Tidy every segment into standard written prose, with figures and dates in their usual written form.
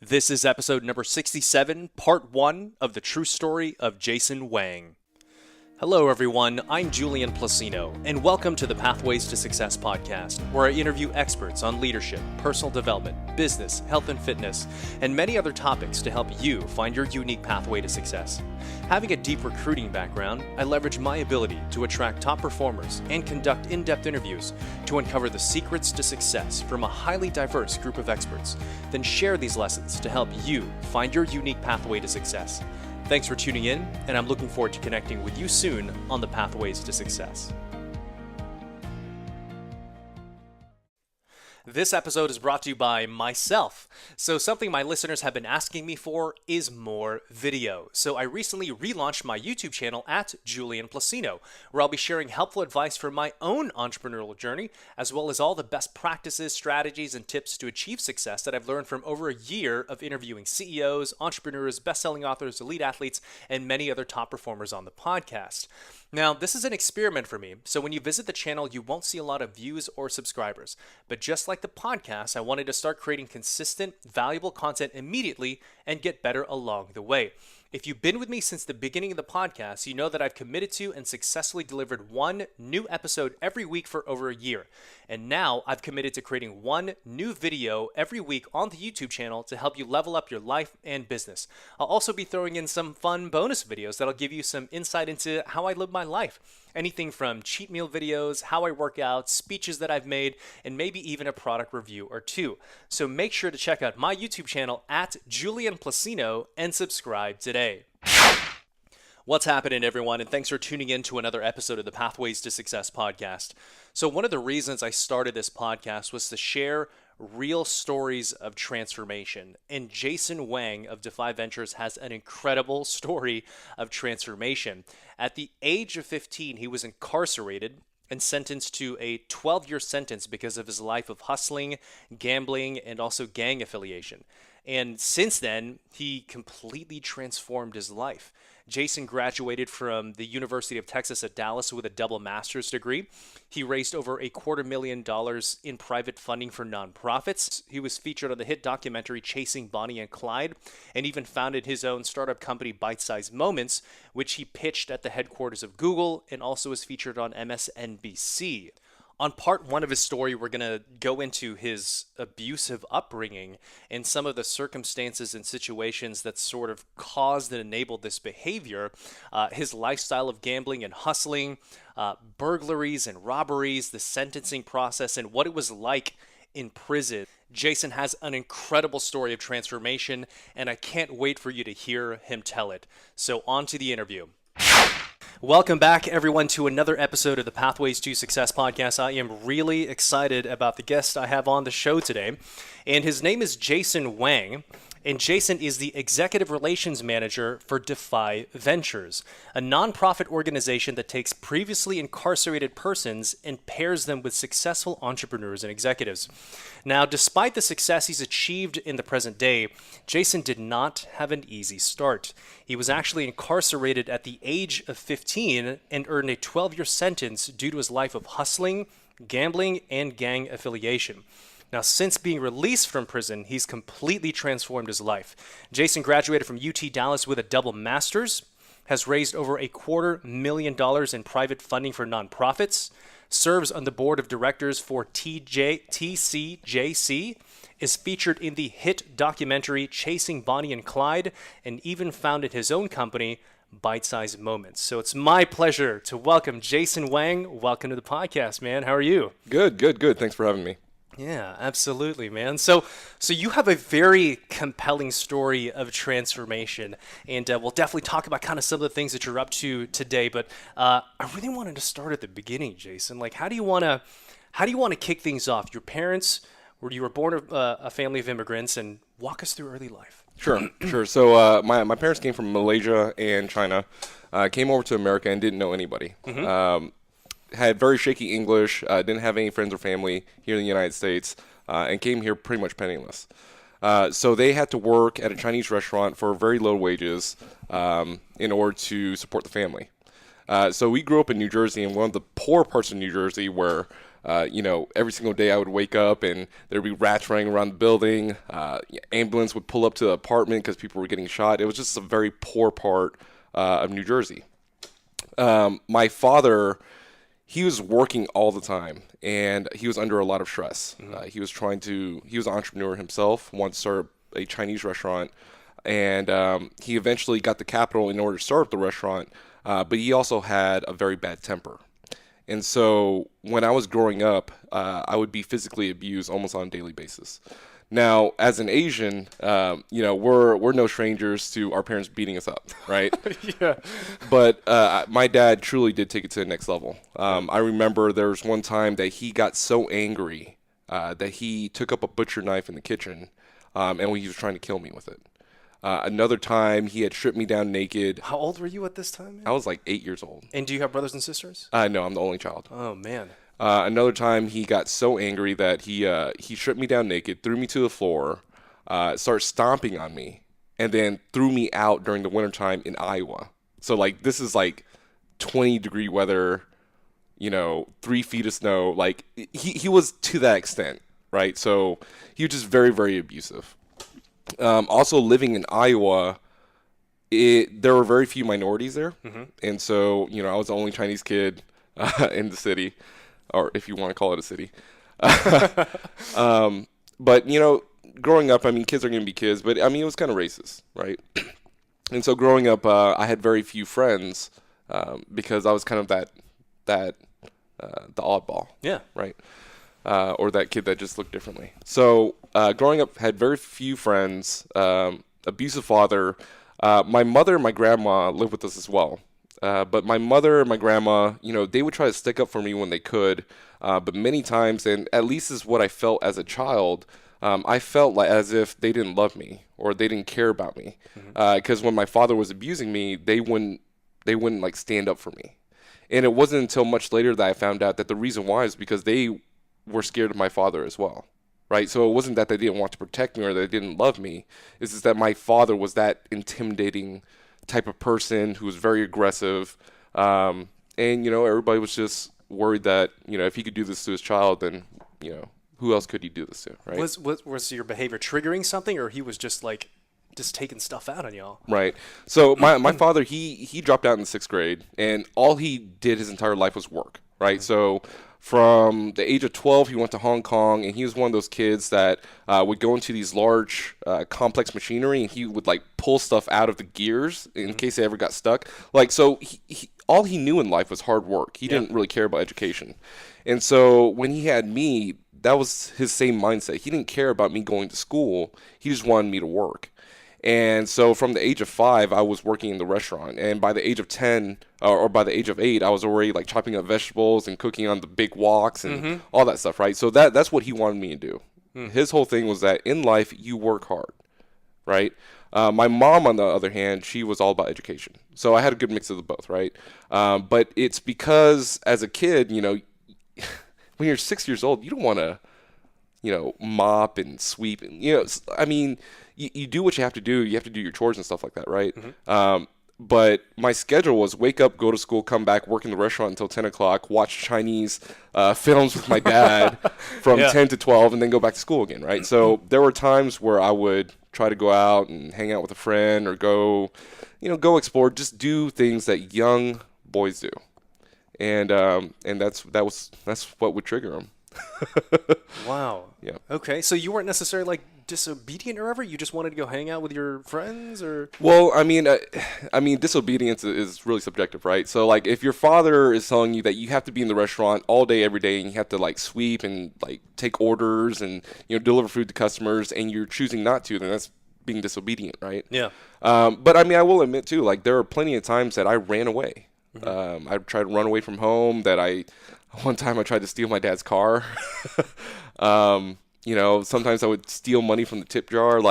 This is episode number 67, part 1 of the true story of Jason Wang. Hello everyone, I'm Julian Placino, and welcome to the Pathways to Success podcast, where I interview experts on leadership, personal development, business, health and fitness, and many other topics to help you find your unique pathway to success. Having a deep recruiting background, I leverage my ability to attract top performers and conduct in-depth interviews to uncover the secrets to success from a highly diverse group of experts, then share these lessons to help you find your unique pathway to success. Thanks for tuning in, and I'm looking forward to connecting with you soon on the Pathways to Success. This episode is brought to you by myself. So something my listeners have been asking me for is more video. So I recently relaunched my YouTube channel at Julian Placino, where I'll be sharing helpful advice from my own entrepreneurial journey, as well as all the best practices, strategies, and tips to achieve success that I've learned from over a year of interviewing CEOs, entrepreneurs, best-selling authors, elite athletes, and many other top performers on the podcast. Now, this is an experiment for me, so when you visit the channel, you won't see a lot of views or subscribers. But just like the podcast, I wanted to start creating consistent, valuable content immediately and get better along the way. If you've been with me since the beginning of the podcast, you know that I've committed to and successfully delivered one new episode every week for over a year. And now I've committed to creating one new video every week on the YouTube channel to help you level up your life and business. I'll also be throwing in some fun bonus videos that'll give you some insight into how I live my life. Anything from cheat meal videos, how I work out, speeches that I've made, and maybe even a product review or two. So make sure to check out my YouTube channel at Julian Placino and subscribe today. What's happening, everyone, and thanks for tuning in to another episode of the Pathways to Success podcast. So one of the reasons I started this podcast was to share real stories of transformation. And Jason Wang of Defy Ventures has an incredible story of transformation. At the age of 15, he was incarcerated and sentenced to a 12-year sentence because of his life of hustling, gambling, and also gang affiliation. And since then, he completely transformed his life. Jason graduated from the University of Texas at Dallas with a double master's degree. He raised over $250,000 in private funding for nonprofits. He was featured on the hit documentary Chasing Bonnie and Clyde, and even founded his own startup company Byte Size Moments, which he pitched at the headquarters of Google and also was featured on MSNBC. On part 1 of his story, we're going to go into his abusive upbringing and some of the circumstances and situations that sort of caused and enabled this behavior, his lifestyle of gambling and hustling, burglaries and robberies, the sentencing process, and what it was like in prison. Jason has an incredible story of transformation, and I can't wait for you to hear him tell it. So on to the interview. Welcome back, everyone, to another episode of the Pathways to Success podcast. I am really excited about the guest I have on the show today, and his name is Jason Wang. And Jason is the Executive Relations Manager for Defy Ventures, a nonprofit organization that takes previously incarcerated persons and pairs them with successful entrepreneurs and executives. Now, despite the success he's achieved in the present day, Jason did not have an easy start. He was actually incarcerated at the age of 15 and earned a 12-year sentence due to his life of hustling, gambling, and gang affiliation. Now, since being released from prison, he's completely transformed his life. Jason graduated from UT Dallas with a double master's, has raised over $250,000 in private funding for nonprofits, serves on the board of directors for TCJC, is featured in the hit documentary Chasing Bonnie and Clyde, and even founded his own company, Byte Size Moments. So it's my pleasure to welcome Jason Wang. Welcome to the podcast, man. How are you? Good. Thanks for having me. Yeah, absolutely, man. So you have a very compelling story of transformation, and we'll definitely talk about kind of some of the things that you're up to today. But I really wanted to start at the beginning, Jason. Like, how do you want to kick things off? Your parents, you were born of a family of immigrants, and walk us through early life. Sure. So my parents came from Malaysia and China, came over to America and didn't know anybody. Mm-hmm. Had very shaky English, didn't have any friends or family here in the United States, and came here pretty much penniless. So they had to work at a Chinese restaurant for very low wages in order to support the family. So we grew up in New Jersey, in one of the poor parts of New Jersey where Every single day I would wake up and there'd be rats running around the building. Ambulance would pull up to the apartment because people were getting shot. It was just a very poor part of New Jersey. My father, he was working all the time, and he was under a lot of stress. He was an entrepreneur himself, wanted to start a Chinese restaurant, and he eventually got the capital in order to start up the restaurant, but he also had a very bad temper. And so when I was growing up, I would be physically abused almost on a daily basis. Now, as an Asian, we're no strangers to our parents beating us up, right? Yeah. But my dad truly did take it to the next level. I remember there was one time that he got so angry that he took up a butcher knife in the kitchen, and he was trying to kill me with it. Another time, he had stripped me down naked. How old were you at this time, man? I was like 8 years old. And do you have brothers and sisters? No, I'm the only child. Oh, man. Another time, he got so angry that he stripped me down naked, threw me to the floor, started stomping on me, and then threw me out during the wintertime in Iowa. So, like, this is like 20-degree weather, 3 feet of snow. Like, he was to that extent, right? So he was just very, very abusive. Also, living in Iowa, there were very few minorities there. And so, I was the only Chinese kid in the city, or if you want to call it a city. But, growing up, I mean, kids are going to be kids, but, I mean, it was kind of racist, right? And so growing up, I had very few friends because I was kind of the oddball. Yeah. Right? Or that kid that just looked differently. So growing up, had very few friends, abusive father. My mother and my grandma lived with us as well. But my mother and my grandma, they would try to stick up for me when they could. But many times, and at least is what I felt as a child, I felt like as if they didn't love me or they didn't care about me. Because when my father was abusing me, they wouldn't like stand up for me. And it wasn't until much later that I found out that the reason why is because they were scared of my father as well. Right? So it wasn't that they didn't want to protect me or they didn't love me. It's just that my father was that intimidating type of person who was very aggressive. And, everybody was just worried that, if he could do this to his child, then, who else could he do this to, right? Was your behavior triggering something, or he was just taking stuff out on y'all? Right. So my father, he dropped out in the 6th grade, and all he did his entire life was work, right? So from the age of 12, he went to Hong Kong, and he was one of those kids that would go into these large, complex machinery, and he would, pull stuff out of the gears in case they ever got stuck. So all he knew in life was hard work. He didn't really care about education. And so when he had me, that was his same mindset. He didn't care about me going to school. He just wanted me to work. And so from the age of 5, I was working in the restaurant. And by the age of 10, or by the age of 8, I was already chopping up vegetables and cooking on the big woks and all that stuff, right? So that's what he wanted me to do. His whole thing was that in life, you work hard, right? My mom, on the other hand, she was all about education. So I had a good mix of the both, right? But it's because as a kid, when you're 6 years old, you don't want to, mop and sweep. And, I mean, you do what you have to do. You have to do your chores and stuff like that, right? But my schedule was wake up, go to school, come back, work in the restaurant until 10 o'clock, watch Chinese films with my dad from 10 to 12, and then go back to school again, right? So there were times where I would try to go out and hang out with a friend or go explore, just do things that young boys do. And that's what would trigger them. Wow. Yeah. Okay, so you weren't necessarily disobedient or ever? You just wanted to go hang out with your friends, or? Well, I mean, disobedience is really subjective, right? So, if your father is telling you that you have to be in the restaurant all day, every day, and you have to sweep and take orders and deliver food to customers, and you're choosing not to, then that's being disobedient, right? Yeah. But I mean, I will admit too, there are plenty of times that I ran away. I tried to run away from home. One time I tried to steal my dad's car. Sometimes I would steal money from the tip jar.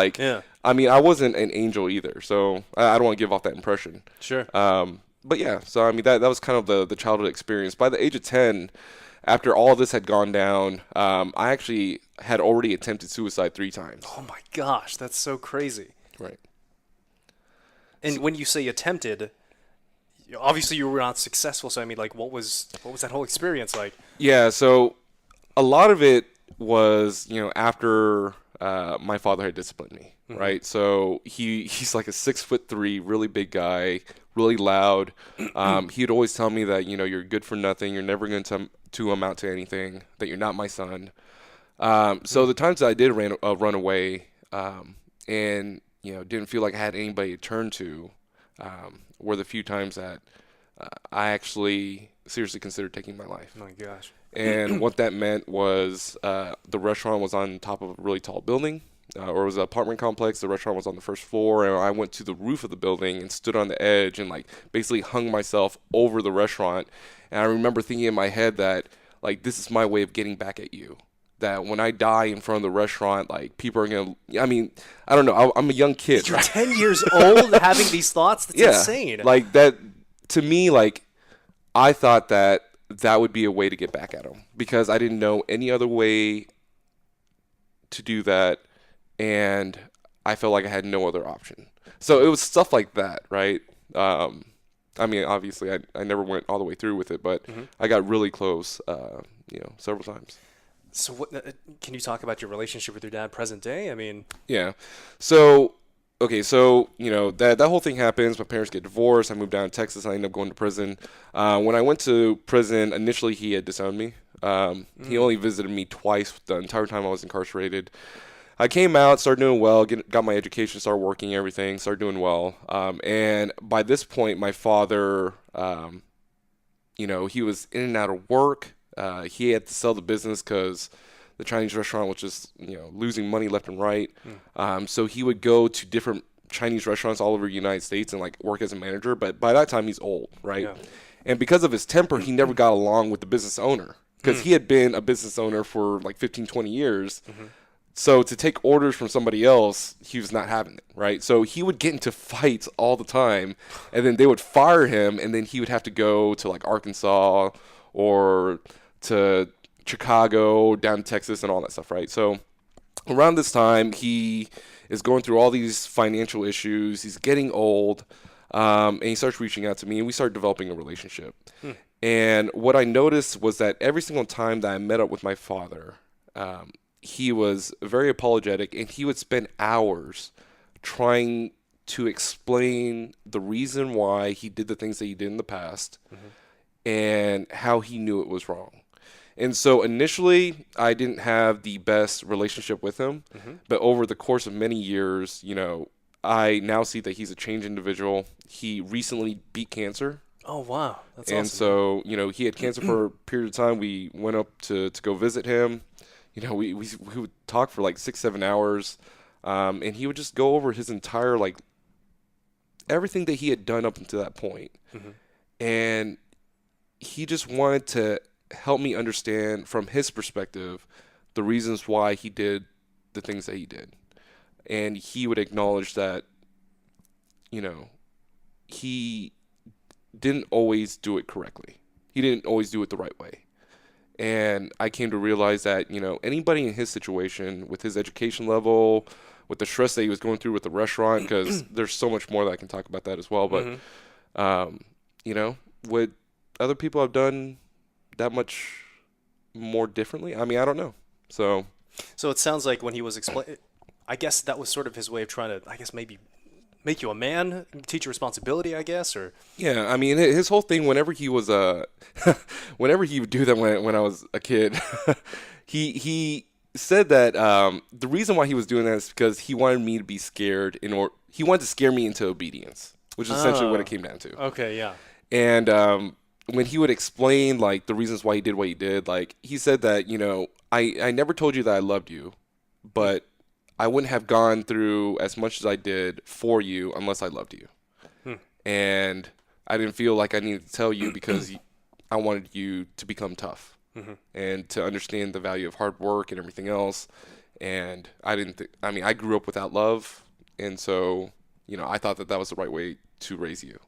I mean, I wasn't an angel either, so I don't want to give off that impression. Sure. But yeah, so I mean, that was kind of the childhood experience. By the age of 10, after all this had gone down, I actually had already attempted suicide 3 times. Oh my gosh, that's so crazy. Right. And when you say attempted, obviously you were not successful. So I mean, what was that whole experience like? Yeah. So a lot of it was, after my father had disciplined me, right? So he's like a 6'3", really big guy, really loud. He'd always tell me that, you're good for nothing. You're never going to amount to anything, that you're not my son. So the times that I did run away and, didn't feel like I had anybody to turn to were the few times that I actually seriously considered taking my life. Oh my gosh. And what that meant was the restaurant was on top of a really tall building, or it was an apartment complex. The restaurant was on the first floor, and I went to the roof of the building and stood on the edge and like basically hung myself over the restaurant. And I remember thinking in my head that like this is my way of getting back at you. That when I die in front of the restaurant, like people are gonna. I mean, I don't know. I'm a young kid. You're 10 years old having these thoughts. That's insane. Like that to me, like I thought that would be a way to get back at him because I didn't know any other way to do that, and I felt like I had no other option. So it was stuff like that, right? I mean, obviously, I never went all the way through with it, but I got really close, several times. So what can you talk about your relationship with your dad present day? I mean, yeah. So okay, so that whole thing happens. My parents get divorced. I moved down to Texas. I ended up going to prison. When I went to prison, initially he had disowned me. He only visited me twice the entire time I was incarcerated. I came out, started doing well, got my education, started working, everything, started doing well. And by this point, my father, he was in and out of work. He had to sell the business because the Chinese restaurant was just, losing money left and right. So he would go to different Chinese restaurants all over the United States and like work as a manager. But by that time, he's old, right? Yeah. And because of his temper, he never got along with the business owner because he had been a business owner for like 15, 20 years. So to take orders from somebody else, he was not having it, right? So he would get into fights all the time, and then they would fire him, and then he would have to go to like Arkansas or to Chicago, down to Texas, and all that stuff, right? So around this time, he is going through all these financial issues. He's getting old, and he starts reaching out to me, and we start developing a relationship. And what I noticed was that every single time that I met up with my father, he was very apologetic, and he would spend hours trying to explain the reason why he did the things that he did in the past and how he knew it was wrong. And so initially, I didn't have the best relationship with him, but over the course of many years, I now see that he's a changed individual. He recently beat cancer. Oh, wow. That's and awesome. So, he had cancer for a period of time. We went up to go visit him. We would talk for like 6-7 hours, and he would just go over his entire, like, everything that he had done up until that point. And he just wanted to help me understand from his perspective the reasons why he did the things that he did. And he would acknowledge that, he didn't always do it correctly. He didn't always do it the right way. And I came to realize that, anybody in his situation with his education level, with the stress that he was going through with the restaurant, because there's so much more that I can talk about that as well. But, would other people have done that much more differently? I mean, I don't know. So it sounds like when he was I guess that was sort of his way of trying to, I guess, maybe make you a man, teach you responsibility, I guess, or yeah. I mean, his whole thing whenever he was whenever he would do that when I was a kid, he said that the reason why he was doing that is because he wanted me to be scared he wanted to scare me into obedience, which is essentially what it came down to. Okay, yeah. And when he would explain like the reasons why he did what he did, like he said that I never told you that I loved you, but I wouldn't have gone through as much as I did for you unless I loved you. And I didn't feel like I needed to tell you because I wanted you to become tough and to understand the value of hard work and everything else. And I grew up without love. And so, I thought that was the right way to raise you.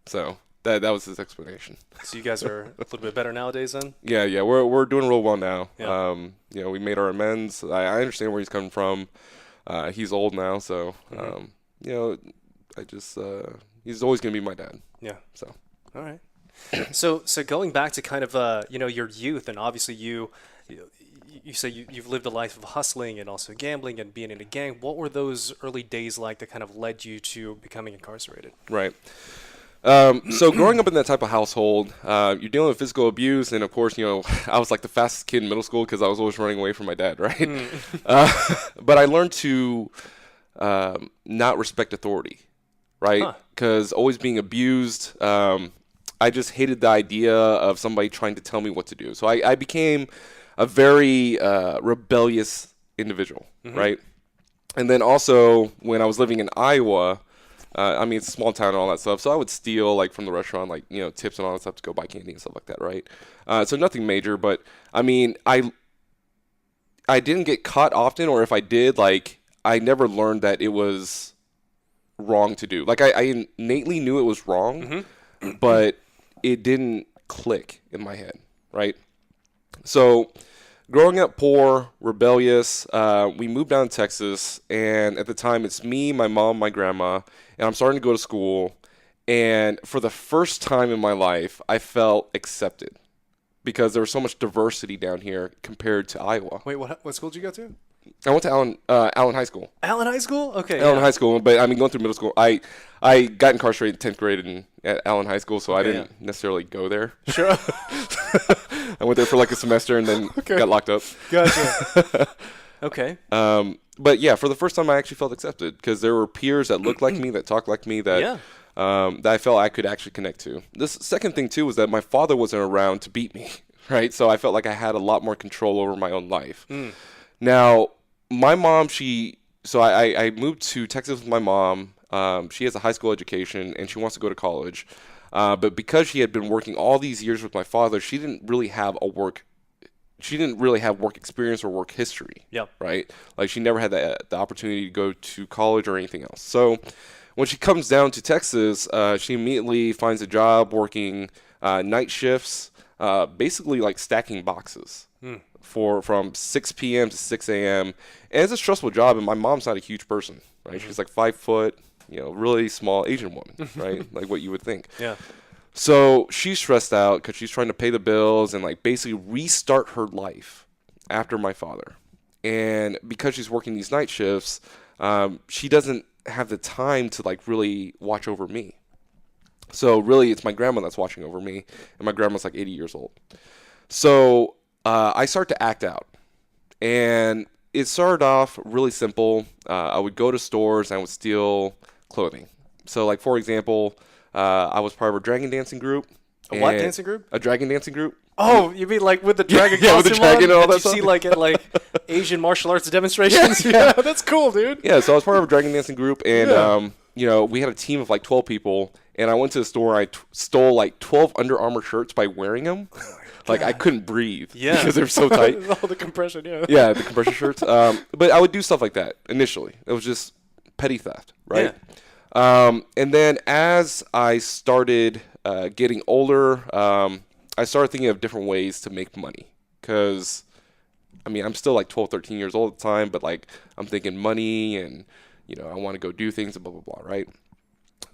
So that was his explanation. So you guys are a little bit better nowadays then? Yeah, we're doing real well now. Yeah. We made our amends. I understand where he's coming from. He's old now, so I just he's always gonna be my dad. Yeah. So all right. So going back to kind of your youth, and obviously you say you've lived a life of hustling and also gambling and being in a gang. What were those early days like that kind of led you to becoming incarcerated? Right. So growing up in that type of household, you're dealing with physical abuse, and of course, I was like the fastest kid in middle school because I was always running away from my dad, right? But I learned to not respect authority, right? Because always being abused, I just hated the idea of somebody trying to tell me what to do. So I became a very rebellious individual, right? And then also when I was living in Iowa, I mean, it's a small town and all that stuff, so I would steal like from the restaurant, like tips and all that stuff to go buy candy and stuff like that, right? So nothing major, but I mean, I didn't get caught often, or if I did, like I never learned that it was wrong to do. Like I innately knew it was wrong, but it didn't click in my head, right? So growing up poor, rebellious, we moved down to Texas, and at the time it's me, my mom, my grandma, and I'm starting to go to school. And for the first time in my life, I felt accepted because there was so much diversity down here compared to Iowa. Wait, what school did you go to? I went to Allen High School. Allen High School? Okay. Allen High School, but I mean, going through middle school, I got incarcerated in 10th grade at Allen High School, so I didn't necessarily go there. Sure. I went there for like a semester and then got locked up. Gotcha. Okay. But yeah, for the first time, I actually felt accepted because there were peers that looked like me, that talked like me, that I felt I could actually connect to. This second thing too was that my father wasn't around to beat me, right? So I felt like I had a lot more control over my own life. Now, my mom, I moved to Texas with my mom. She has a high school education and she wants to go to college. But because she had been working all these years with my father, she didn't really have work experience or work history. Yep. Right? Like she never had the opportunity to go to college or anything else. So when she comes down to Texas, she immediately finds a job working night shifts, basically like stacking boxes. From 6 p.m. to 6 a.m. And it's a stressful job, and my mom's not a huge person, right? She's like 5 foot, really small Asian woman, right? Like what you would think. Yeah. So she's stressed out because she's trying to pay the bills and like basically restart her life after my father. And because she's working these night shifts, she doesn't have the time to like really watch over me. So really it's my grandma that's watching over me, and my grandma's like 80 years old. So I start to act out, and it started off really simple. I would go to stores and I would steal clothing. So like, for example, I was part of a dragon dancing group. A what dancing group? A dragon dancing group. Oh, you mean like with the dragon yeah, with the dragon and all that you stuff? see like at like Asian martial arts demonstrations? Yeah, that's cool, dude. Yeah, so I was part of a dragon dancing group, and we had a team of like 12 people, and I went to the store and I stole like 12 Under Armour shirts by wearing them. Like I couldn't breathe because they're so tight. All the compression, yeah. Yeah, the compression shirts. But I would do stuff like that initially. It was just petty theft, right? Yeah. And then as I started getting older, I started thinking of different ways to make money. Because, I mean, I'm still like 12, 13 years old at the time, but like I'm thinking money and, I want to go do things and blah, blah, blah, right?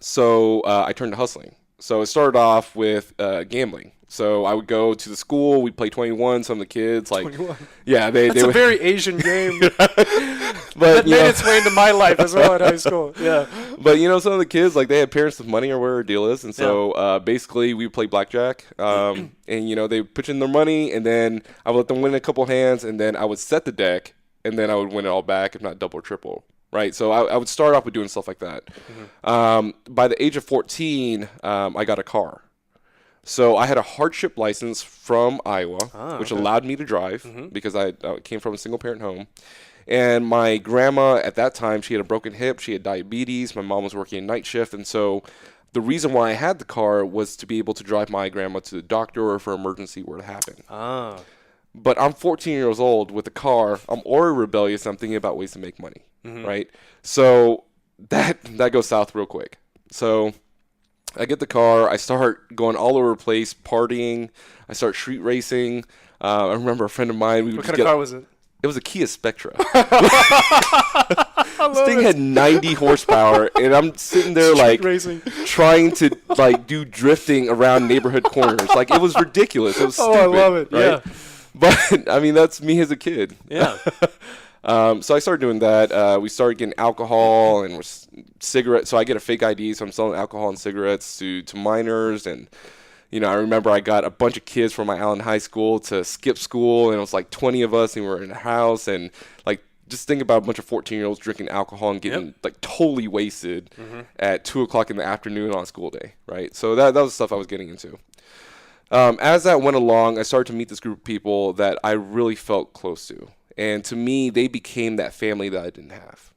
So I turned to hustling. So it started off with gambling. So I would go to the school, we'd play 21, some of the kids, like, 21. Yeah, That's a very Asian game. But that made its way into my life as well in high school, yeah. But, some of the kids, like, they had parents with money or whatever the deal is, and so basically we would play blackjack, and, they would pitch in their money, and then I would let them win a couple hands, and then I would set the deck, and then I would win it all back, if not double or triple. Right, so I would start off with doing stuff like that. By the age of 14, I got a car. So I had a hardship license from Iowa, which allowed me to drive because I came from a single-parent home. And my grandma, at that time, she had a broken hip. She had diabetes. My mom was working a night shift. And so the reason why I had the car was to be able to drive my grandma to the doctor or for emergency were to happen. But I'm 14 years old with a car. I'm already rebellious. I'm thinking about ways to make money, right? So that goes south real quick. So I get the car. I start going all over the place, partying. I start street racing. I remember a friend of mine. What kind of car was it? It was a Kia Spectra. This thing had 90 horsepower, and I'm sitting there like trying to like do drifting around neighborhood corners. Like it was ridiculous. It was stupid. I love it. Right? Yeah. But I mean, that's me as a kid. Yeah. So I started doing that. We started getting alcohol and cigarettes. So I get a fake ID, so I'm selling alcohol and cigarettes to minors. And I remember I got a bunch of kids from my Allen High School to skip school, and it was like 20 of us, and we were in a house, and like just think about a bunch of 14-year-olds drinking alcohol and getting like totally wasted at 2:00 in the afternoon on a school day, right? So that was the stuff I was getting into. As that went along, I started to meet this group of people that I really felt close to. And to me, they became that family that I didn't have.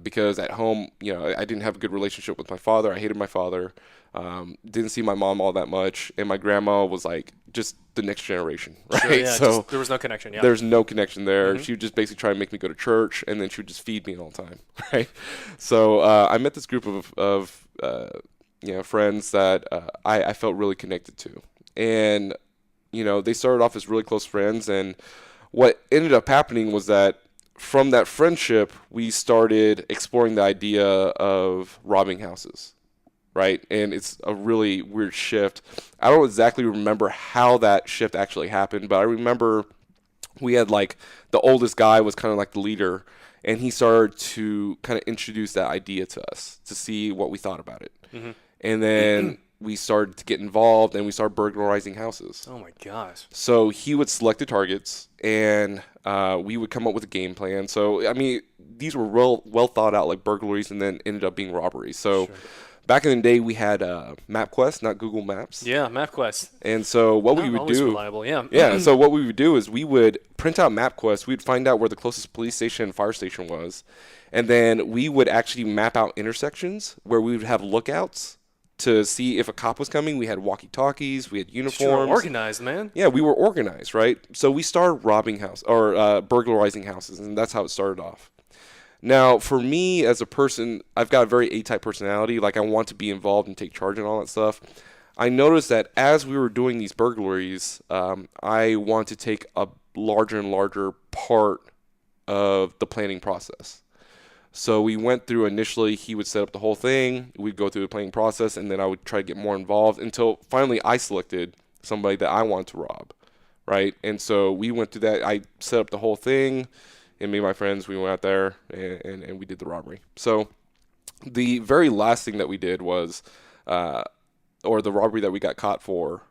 Because at home, I didn't have a good relationship with my father. I hated my father. Didn't see my mom all that much. And my grandma was like just the next generation, right? Sure, yeah, so there was no connection, yeah. There's no connection there. She would just basically try and make me go to church, and then she would just feed me all the time, right? So I met this group of friends that I felt really connected to. And, they started off as really close friends, and what ended up happening was that from that friendship, we started exploring the idea of robbing houses, right? And it's a really weird shift. I don't exactly remember how that shift actually happened, but I remember we had like the oldest guy was kind of like the leader, and he started to kind of introduce that idea to us to see what we thought about it. And then we started to get involved, and we started burglarizing houses. Oh my gosh. So he would select the targets, and we would come up with a game plan. So, I mean, these were well thought out, like burglaries, and then ended up being robberies. So back in the day, we had MapQuest, not Google Maps. Yeah, MapQuest. And so what we would always do, reliable, yeah. Yeah, so what we would do is we would print out MapQuest. We'd find out where the closest police station and fire station was, and then we would actually map out intersections where we would have lookouts to see if a cop was coming. We had walkie-talkies, we had uniforms. Sure, organized, man. Yeah, we were organized, right? So we started burglarizing houses, and that's how it started off. Now, for me as a person, I've got a very A-type personality. Like, I want to be involved and take charge and all that stuff. I noticed that as we were doing these burglaries, I want to take a larger and larger part of the planning process. So we went through initially, he would set up the whole thing, we'd go through the planning process, and then I would try to get more involved until finally I selected somebody that I wanted to rob, right? And so we went through that. I set up the whole thing, and me and my friends, we went out there, and we did the robbery. So the very last thing that we did was, or the robbery that we got caught for,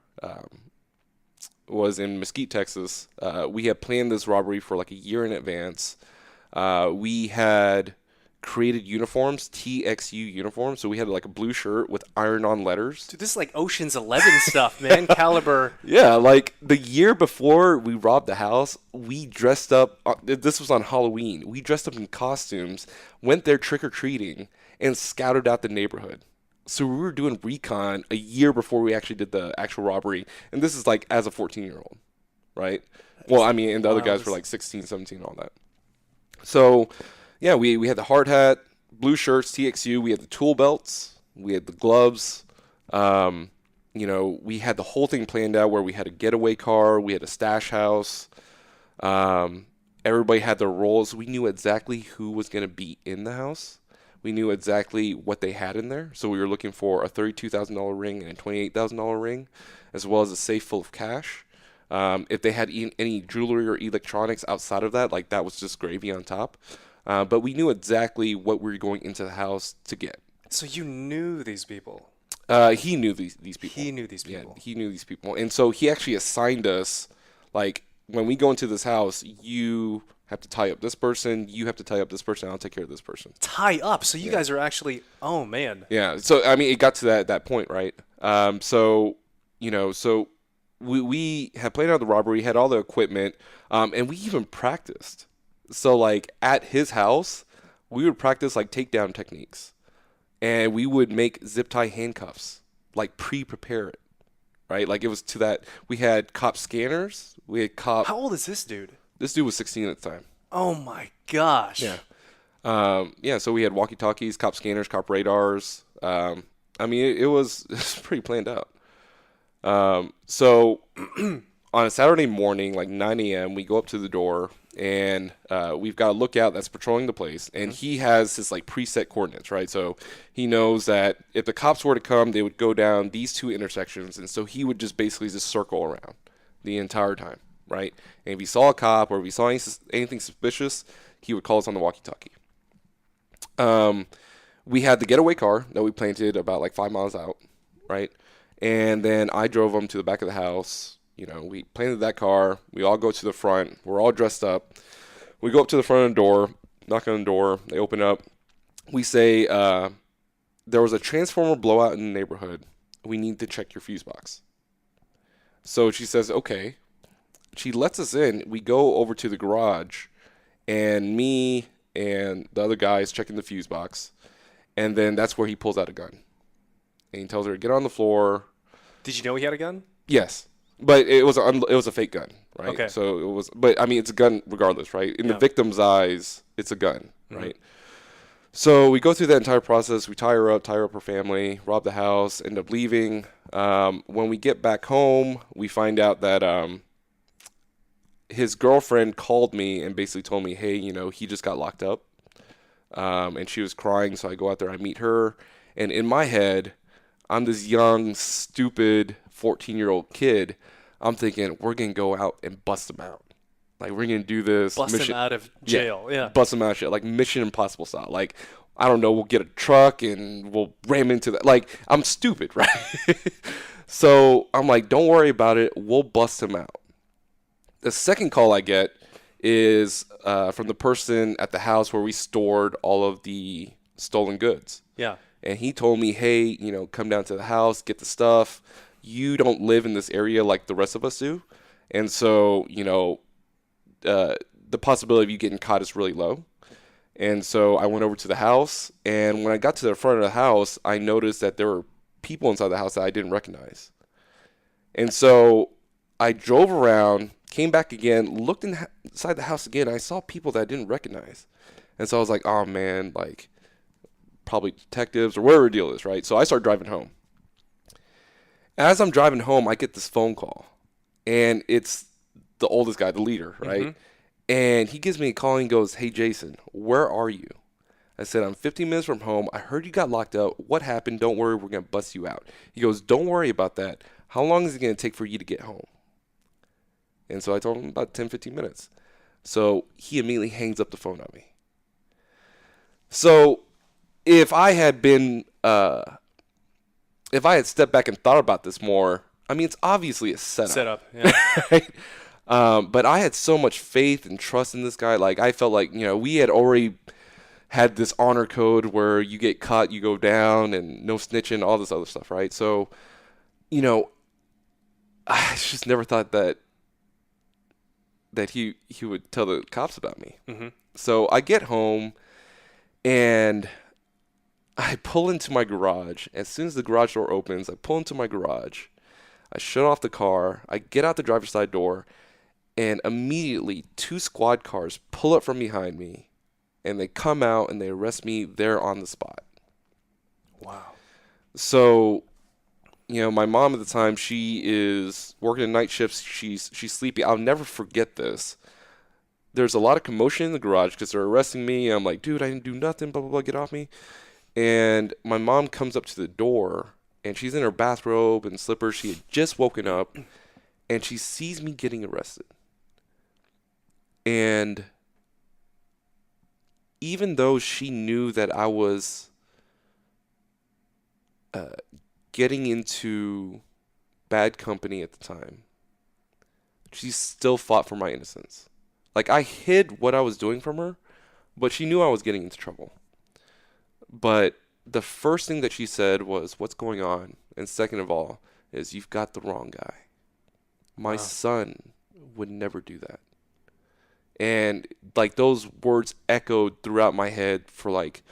was in Mesquite, Texas. We had planned this robbery for like a year in advance. We had created uniforms, TXU uniforms. So we had like a blue shirt with iron-on letters. Dude, this is like Ocean's 11 stuff, man. Caliber. Yeah, like the year before we robbed the house, we dressed up. This was on Halloween. We dressed up in costumes, went there trick-or-treating, and scouted out the neighborhood. So we were doing recon a year before we actually did the actual robbery. And this is like as a 14-year-old, right? Well, I mean, and the other guys were like 16, 17, all that. So, yeah, we had the hard hat, blue shirts, TXU. We had the tool belts. We had the gloves. We had the whole thing planned out where we had a getaway car. We had a stash house. Everybody had their roles. We knew exactly who was going to be in the house. We knew exactly what they had in there. So we were looking for a $32,000 ring and a $28,000 ring, as well as a safe full of cash. If they had any jewelry or electronics outside of that, like that was just gravy on top. But we knew exactly what we were going into the house to get. So you knew these people? He knew these people. He knew these people. Yeah, he knew these people. And so he actually assigned us, like, when we go into this house, you have to tie up this person, you have to tie up this person, I'll take care of this person. Tie up? So you guys are actually, oh, man. Yeah, so, I mean, it got to that point, right? So we had planned out the robbery, had all the equipment, and we even practiced. So, like, at his house, we would practice, like, takedown techniques. And we would make zip tie handcuffs, like, pre-prepare it, right? Like, it was to that. We had cop scanners. We had cop. How old is this dude? This dude was 16 at the time. Oh, my gosh. Yeah. So we had walkie-talkies, cop scanners, cop radars. I mean, it was pretty planned out. So on a Saturday morning, like 9 a.m., we go up to the door, and we've got a lookout that's patrolling the place, and he has his like preset coordinates, right? So he knows that if the cops were to come, they would go down these two intersections, and so he would just basically just circle around the entire time, right? And if he saw a cop or if he saw anything suspicious, he would call us on the walkie-talkie. We had the getaway car that we planted about like 5 miles out, right? And then I drove them to the back of the house. You know, we planted that car. We all go to the front. We're all dressed up. We go up to the front of the door, knock on the door. They open up. We say, there was a transformer blowout in the neighborhood. We need to check your fuse box. So she says, okay. She lets us in. We go over to the garage, and me and the other guy is checking the fuse box. And then that's where he pulls out a gun. And he tells her to get on the floor. Did you know he had a gun? Yes. But it was a fake gun, right? Okay. So it was, but I mean, it's a gun regardless, right? In the victim's eyes, it's a gun, right? So we go through that entire process. We tie her up her family, rob the house, end up leaving. When we get back home, we find out that his girlfriend called me and basically told me, hey, you know, he just got locked up. And she was crying, so I go out there, I meet her. And in my head, I'm this young, stupid 14-year-old kid. I'm thinking, we're going to go out and bust him out. Like, we're going to do this. Bust him out of jail, yeah. Bust him out of shit. Like, Mission Impossible style. Like, I don't know, we'll get a truck and we'll ram into that. Like, I'm stupid, right? So I'm like, don't worry about it. We'll bust him out. The second call I get is from the person at the house where we stored all of the stolen goods. Yeah. And he told me, hey, you know, come down to the house, get the stuff. You don't live in this area like the rest of us do. And so, you know, the possibility of you getting caught is really low. And so I went over to the house. And when I got to the front of the house, I noticed that there were people inside the house that I didn't recognize. And so I drove around, came back again, looked inside the house again. I saw people that I didn't recognize. And so I was like, oh, man, like, probably detectives or whatever the deal is, right? So I start driving home. As I'm driving home, I get this phone call, and it's the oldest guy, the leader, right? And he gives me a call and goes, hey, Jason, where are you? I said, I'm 15 minutes from home. I heard you got locked up. What happened? Don't worry, we're going to bust you out. He goes, don't worry about that. How long is it going to take for you to get home? And so I told him about 10, 15 minutes. So he immediately hangs up the phone on me. So if I had been, if I had stepped back and thought about this more, I mean, it's obviously a setup. Yeah. Right? But I had so much faith and trust in this guy. Like, I felt like, you know, we had already had this honor code where you get caught, you go down, and no snitching, all this other stuff, right? So, you know, I just never thought that he would tell the cops about me. So I get home, and I pull into my garage. As soon as the garage door opens, I pull into my garage. I shut off the car. I get out the driver's side door, and immediately 2 squad cars pull up from behind me, and they come out and they arrest me there on the spot. Wow. So, you know, my mom at the time, she is working in night shifts. She's sleepy. I'll never forget this. There's a lot of commotion in the garage because they're arresting me. I'm like, dude, I didn't do nothing, blah, blah, blah, get off me. And my mom comes up to the door, and she's in her bathrobe and slippers. She had just woken up, and she sees me getting arrested. And even though she knew that I was getting into bad company at the time, she still fought for my innocence. Like, I hid what I was doing from her, but she knew I was getting into trouble. But the first thing that she said was, what's going on? And second of all, is you've got the wrong guy. My son would never do that. And, like, those words echoed throughout my head for, like,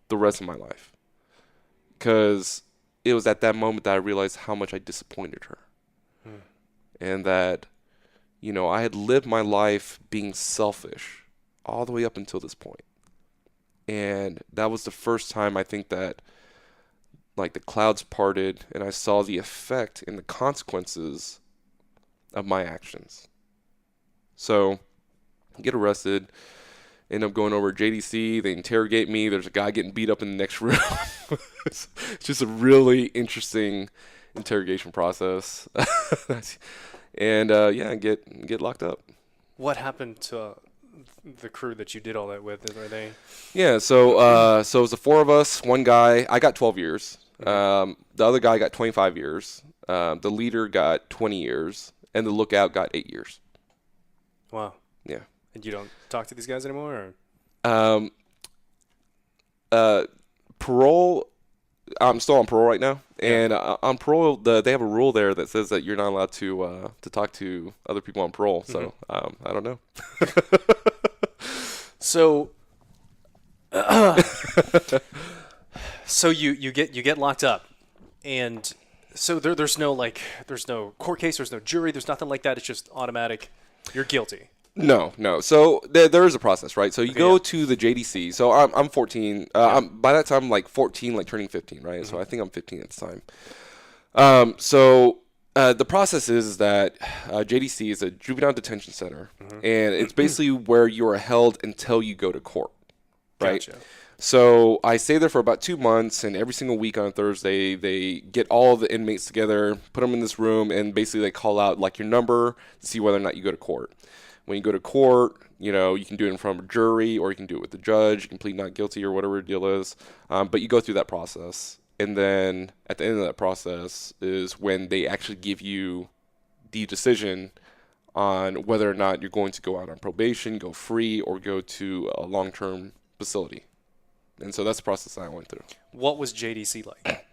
the rest of my life. Because it was at that moment that I realized how much I disappointed her. And that, you know, I had lived my life being selfish all the way up until this point. And that was the first time I think that, like, the clouds parted and I saw the effect and the consequences of my actions. So Get arrested. End up going over to JDC. They interrogate me. There's a guy getting beat up in the next room. It's just a really interesting interrogation process. And yeah, get locked up. What happened to the crew that you did all that with? Are they? Yeah, so it was the four of us. One guy, I got 12 years. The other guy got 25 years. The leader got 20 years, and the lookout got 8 years. Wow. Yeah. And you don't talk to these guys anymore? Parole. I'm still on parole right now, and on parole, they have a rule there that says that you're not allowed to talk to other people on parole. So I don't know. So, so you get locked up, and so there's no court case, there's no jury, there's nothing like that. It's just automatic. You're guilty. No. So there is a process, right? So you go to the JDC. So I'm 14. By that time, I'm like 14, like turning 15, right? So I think I'm 15 at the time. So the process is that JDC is a juvenile detention center, and it's basically where you are held until you go to court, right? Gotcha. So I stay there for about 2 months, and every single week on Thursday, they get all the inmates together, put them in this room, and basically they call out like your number to see whether or not you go to court. When you go to court, you can do it in front of a jury, or you can do it with the judge. You can plead not guilty or whatever the deal is. But you go through that process. And then at the end of that process is when they actually give you the decision on whether or not you're going to go out on probation, go free, or go to a long-term facility. And so that's the process I went through. What was JDC like?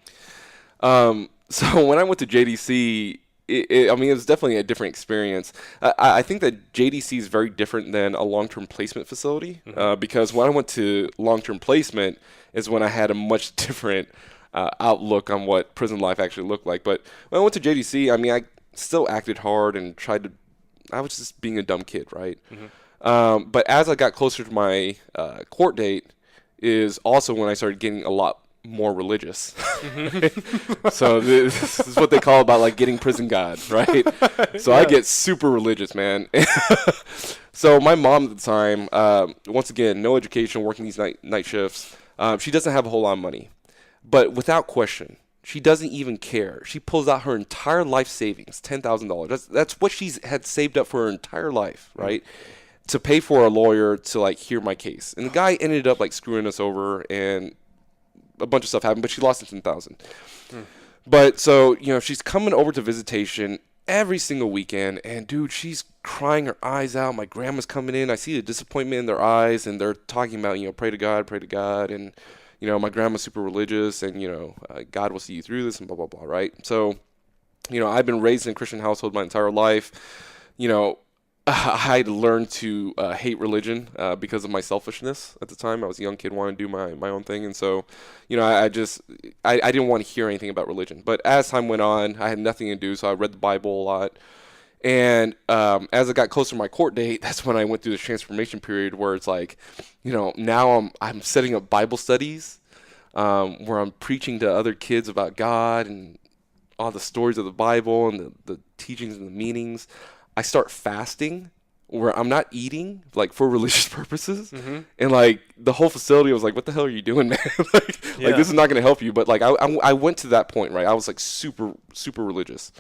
So when I went to JDC, it was definitely a different experience. I think that JDC is very different than a long-term placement facility because when I went to long-term placement is when I had a much different outlook on what prison life actually looked like. But when I went to JDC, I still acted hard and I was just being a dumb kid, right? But as I got closer to my court date is also when I started getting a lot more religious. So this is what they call about like getting prison God, right? So I get super religious, man. So my mom at the time, once again, no education, working these night shifts. She doesn't have a whole lot of money, but without question, she doesn't even care. She pulls out her entire life savings, $10,000. That's what she's had saved up for her entire life, right? To pay for a lawyer to like hear my case. And the guy ended up like screwing us over, and a bunch of stuff happened, but she lost it $10,000. But so, she's coming over to visitation every single weekend, and dude, she's crying her eyes out. My grandma's coming in. I see the disappointment in their eyes, and they're talking about, pray to God. And, my grandma's super religious, and, God will see you through this, and blah, blah, blah, right? So, I've been raised in a Christian household my entire life. I had learned to hate religion because of my selfishness at the time. I was a young kid, wanting to do my own thing. And so, I didn't want to hear anything about religion. But as time went on, I had nothing to do, so I read the Bible a lot. And as I got closer to my court date, that's when I went through this transformation period where it's like, now I'm setting up Bible studies where I'm preaching to other kids about God and all the stories of the Bible and the teachings and the meanings. I start fasting where I'm not eating like for religious purposes. And like the whole facility was like, what the hell are you doing, man? like this is not going to help you. But like I went to that point, right? I was like super, super religious.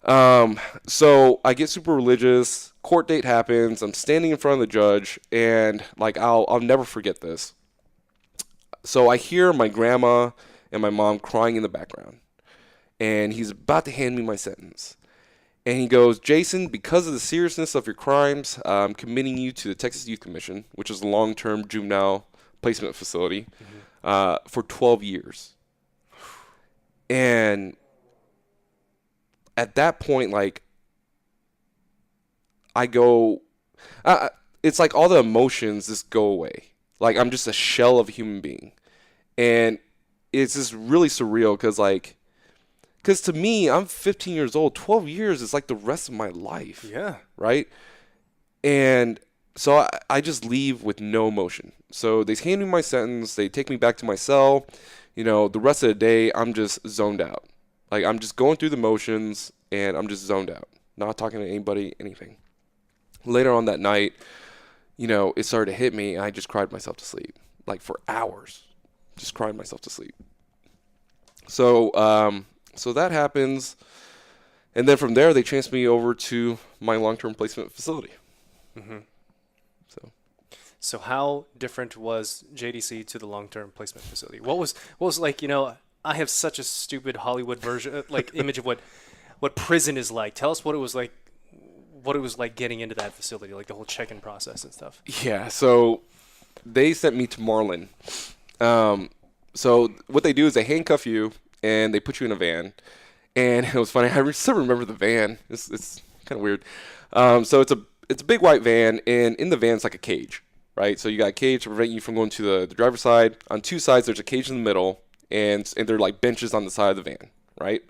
So I get super religious, court date happens. I'm standing in front of the judge, and like, I'll never forget this. So I hear my grandma and my mom crying in the background, and he's about to hand me my sentence. And he goes, Jason, because of the seriousness of your crimes, I'm committing you to the Texas Youth Commission, which is a long-term juvenile placement facility, for 12 years. And at that point, like, I go, it's like all the emotions just go away. Like, I'm just a shell of a human being. And it's just really surreal because to me, I'm 15 years old. 12 years is like the rest of my life. Yeah. Right? And so I just leave with no emotion. So they hand me my sentence. They take me back to my cell. The rest of the day, I'm just zoned out. Like, I'm just going through the motions, and I'm just zoned out. Not talking to anybody, anything. Later on that night, it started to hit me, and I just cried myself to sleep, like for hours, just cried myself to sleep. So, so that happens, and then from there they transfer me over to my long-term placement facility. Mm-hmm. So how different was JDC to the long-term placement facility? What was like? I have such a stupid Hollywood version, like image of what prison is like. Tell us what it was like. What it was like getting into that facility, like the whole check-in process and stuff. Yeah. So they sent me to Marlin. So what they do is they handcuff you and they put you in a van. And it was funny. I still remember the van. It's kind of weird. So it's a big white van, and in the van it's like a cage. Right, so you got a cage to prevent you from going to the driver's side. On two sides, there's a cage in the middle, and they're like benches on the side of the van, right?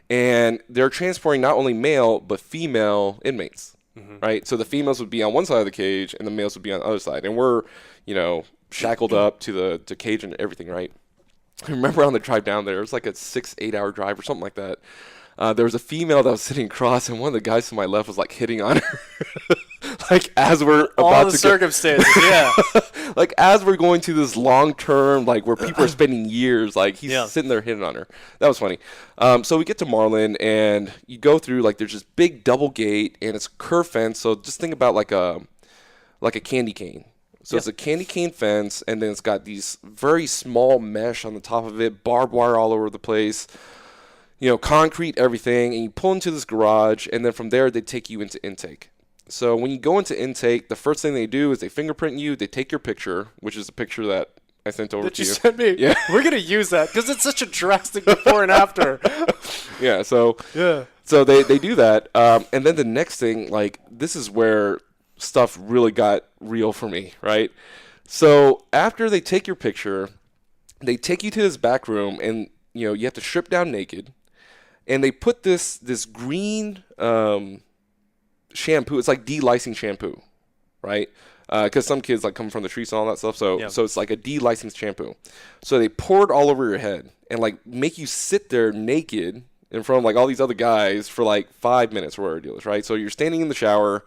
And they're transporting not only male but female inmates, right? So the females would be on one side of the cage, and the males would be on the other side. And we're, shackled up to the cage and everything, right? I remember on the drive down there, it was like a 6-8 hour drive or something like that. There was a female that was sitting across, and one of the guys to my left was like hitting on her. Like as we're about all the to circumstances, yeah. Like as we're going to this long term, like where people are spending years, like he's sitting there hitting on her. That was funny. So we get to Marlin, and you go through like there's this big double gate, and it's curve fence. So just think about like a candy cane. So it's a candy cane fence, and then it's got these very small mesh on the top of it, barbed wire all over the place. Concrete, everything, and you pull into this garage, and then from there they take you into intake. So when you go into intake, the first thing they do is they fingerprint you, they take your picture, which is a picture that I sent over to you. That you sent me? Yeah. We're going to use that because it's such a drastic before and after. Yeah, so they do that. And then the next thing, like, this is where stuff really got real for me, right? So after they take your picture, they take you to this back room, and, you have to strip down naked. And they put this green shampoo. It's like de-licing shampoo, right? Because some kids like come from the streets and all that stuff. So it's like a de-licensed shampoo. So they pour it all over your head and like make you sit there naked in front of like all these other guys for like 5 minutes or whatever it is, right? So you're standing in the shower,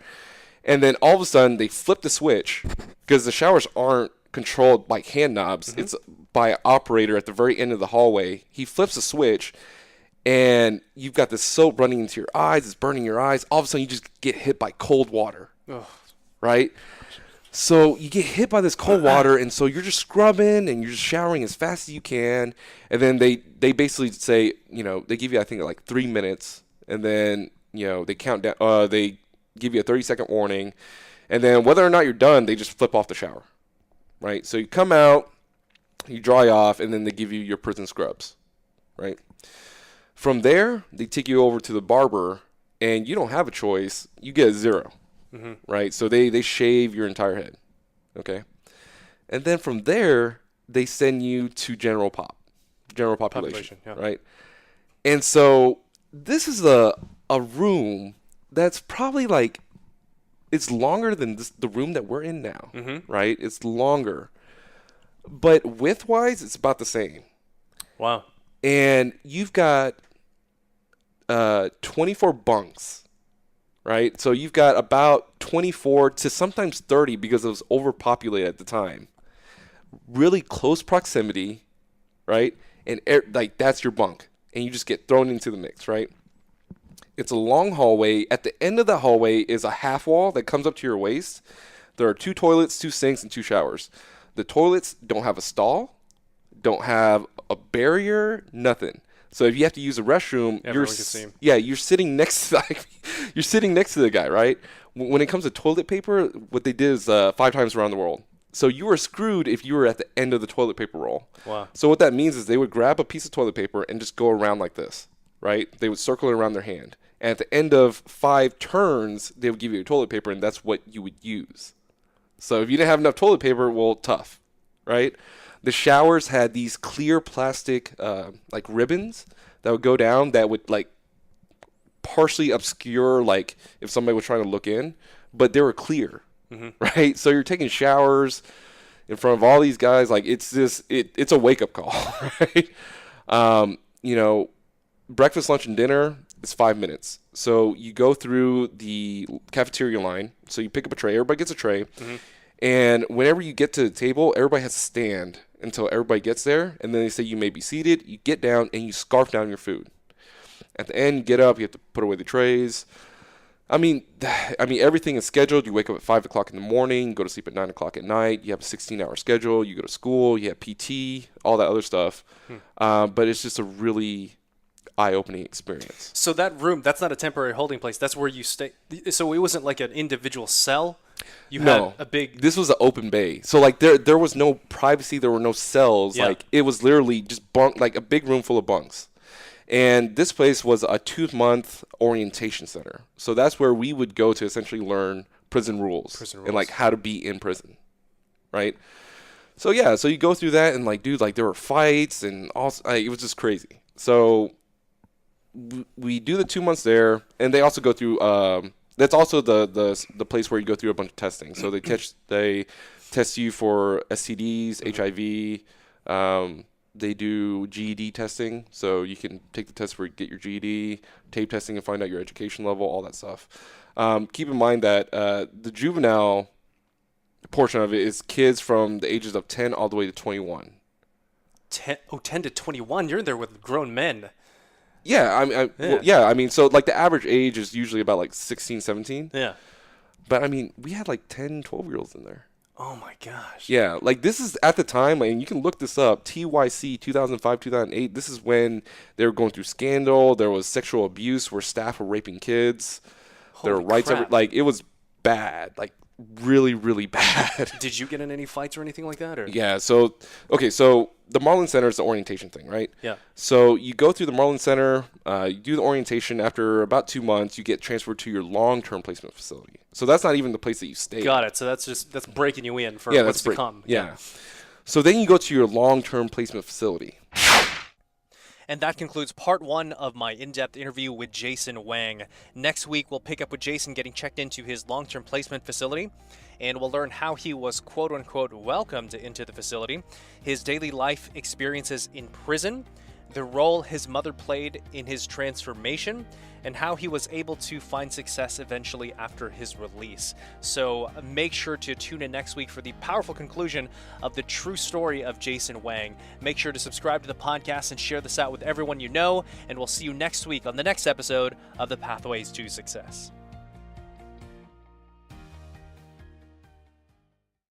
and then all of a sudden they flip the switch because the showers aren't controlled by hand knobs. It's by an operator at the very end of the hallway. He flips the switch, and you've got this soap running into your eyes. It's burning your eyes. All of a sudden, you just get hit by cold water, right? So you get hit by this cold water, and so you're just scrubbing, and you're just showering as fast as you can. And then they basically say, they give you, I think, like 3 minutes, and then, they count down. They give you a 30-second warning. And then whether or not you're done, they just flip off the shower, right? So you come out, you dry off, and then they give you your prison scrubs, right? From there, they take you over to the barber, and you don't have a choice. You get a 0, right? So they shave your entire head, okay? And then from there, they send you to general population, right? And so this is a room that's probably like, it's longer than the room that we're in now, right? It's longer. But width-wise, it's about the same. Wow. And you've got 24 bunks, right? So you've got about 24 to sometimes 30 because it was overpopulated at the time. Really close proximity, right? And like that's your bunk. And you just get thrown into the mix, right? It's a long hallway. At the end of the hallway is a half wall that comes up to your waist. There are 2 toilets, 2 sinks, and 2 showers. The toilets don't have a stall, don't have a barrier, nothing. So if you have to use a restroom, you're sitting next to you're sitting next to the guy, right? When it comes to toilet paper, what they did is 5 times around the world. So you were screwed if you were at the end of the toilet paper roll. Wow. So what that means is they would grab a piece of toilet paper and just go around like this, right? They would circle it around their hand. And at the end of 5 turns, they would give you a toilet paper, and that's what you would use. So if you didn't have enough toilet paper, well, tough, right? The showers had these clear plastic like ribbons that would go down that would like partially obscure like if somebody was trying to look in, but they were clear, right? So you're taking showers in front of all these guys. Like it's a wake up call, right? Breakfast, lunch, and dinner It's 5 minutes. So you go through the cafeteria line. So you pick up a tray. Everybody gets a tray. And whenever you get to the table, everybody has to stand until everybody gets there. And then they say you may be seated. You get down and you scarf down your food. At the end, you get up. You have to put away the trays. I mean, everything is scheduled. You wake up at 5 o'clock in the morning, go to sleep at 9 o'clock at night. You have a 16-hour schedule. You go to school. You have PT, all that other stuff. But it's just a really eye-opening experience. So that room, that's not a temporary holding place. That's where you stay. So it wasn't like an individual cell? You had a big... This was an open bay. So, like, there was no privacy. There were no cells. Yeah. Like, it was literally just bunk, like a big room full of bunks. And this place was a 2-month orientation center. So that's where we would go to essentially learn prison rules. And, like, how to be in prison, right? So, yeah, so you go through that and, like, dude, like, there were fights and all. It was just crazy. So we do the 2 months there, and they also go through that's also the place where you go through a bunch of testing. So they test you for STDs, HIV. They do GED testing, so you can take the test where you get your GED, tape testing and find out your education level, all that stuff. Keep in mind that the juvenile portion of it is kids from the ages of 10 all the way to 21. 10 to 21? You're in there with grown men. Yeah, I mean, so like the average age is usually about like 16, 17. Yeah. But I mean, we had like 10, 12-year-olds in there. Oh my gosh. Yeah, like this is at the time, and you can look this up, TYC 2005, 2008. This is when they were going through scandal. There was sexual abuse where staff were raping kids. There were rights, like it was bad, like really, really bad. Did you get in any fights or anything like that? Or? Yeah, so the Marlin Center is the orientation thing, right? Yeah. So you go through the Marlin Center, you do the orientation. After about 2 months, you get transferred to your long-term placement facility. So that's not even the place that you stay. Got it. So that's breaking you in for what's to come. Yeah. So then you go to your long-term placement facility. And that concludes part 1 of my in-depth interview with Jason Wang. Next week, we'll pick up with Jason getting checked into his long-term placement facility, and we'll learn how he was quote-unquote welcomed into the facility, his daily life experiences in prison, the role his mother played in his transformation, and how he was able to find success eventually after his release. So make sure to tune in next week for the powerful conclusion of the true story of Jason Wang. Make sure to subscribe to the podcast and share this out with everyone you know, and we'll see you next week on the next episode of The Pathways to Success.